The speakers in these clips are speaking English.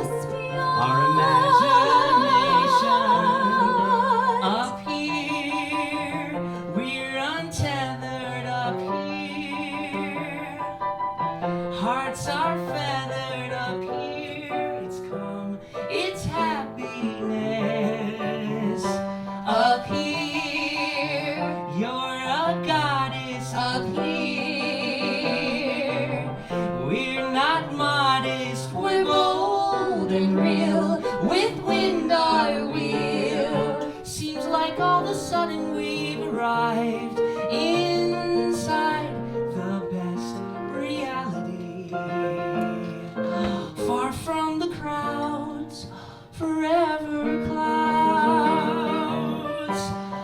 our imagination. Up here, we're untethered up here. Hearts are feathered up here. It's calm, it's happiness. Up here, you're a goddess up here. We're not modest, we're bold and real. With wind our wheel. Seems like all of a sudden we've arrived inside the best reality. Far from the crowds, forever clouds.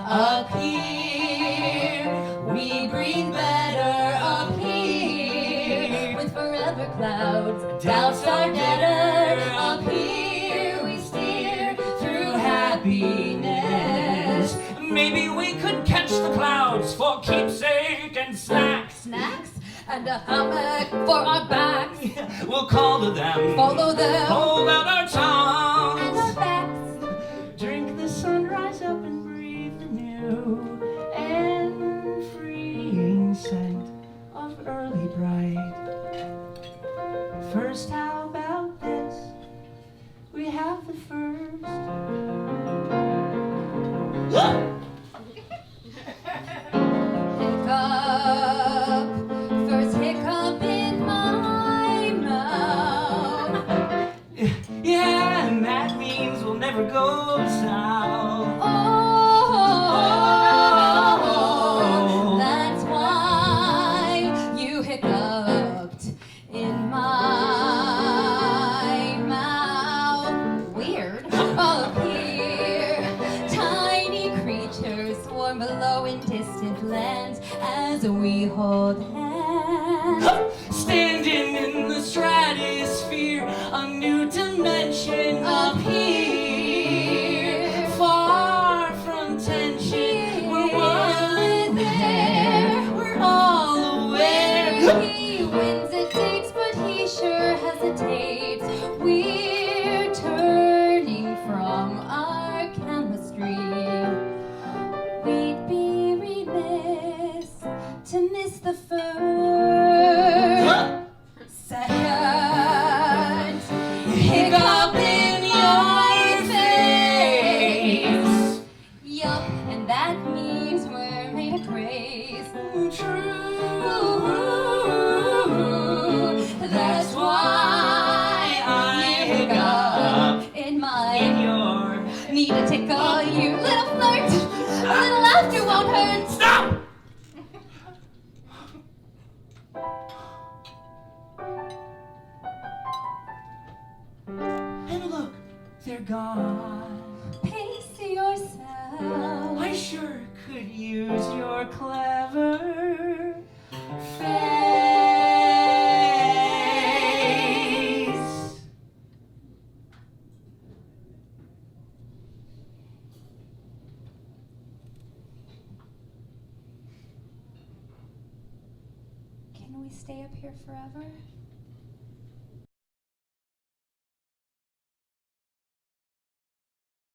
Up here, we breathe better up here. With forever clouds, doubts are deader. Up here, we steer through happiness. Maybe we could catch the clouds for keepsake and snacks. Snacks and a hammock for our backs. We'll call to them, Follow them, hold out our and tongues. our backs. Drink the sunrise up and breathe the new and freeing scent of early bright. First, how about this? We have the first. Hiccup, first hiccup in my mouth. Yeah, and that means we'll never go south. Oh, that's why you hiccuped in my mouth. Weird. Up here, tiny creatures swarm below in distant lands as we hold hands. Standing in the stratosphere, a new dimension up here. Far from tension, we're one there. We're all aware. He wins at dates, but he sure hesitates. We're turning from our chemistry. We'd be remiss to miss the first second hiccup in your face. Yup, and that means we're made of grace. True. That's why I hiccup in my Your need to tickle you, little flirt. A little laughter won't hurt. stop. And look, they're gone. Pace yourself. I sure could use your clever face. Can we stay up here forever?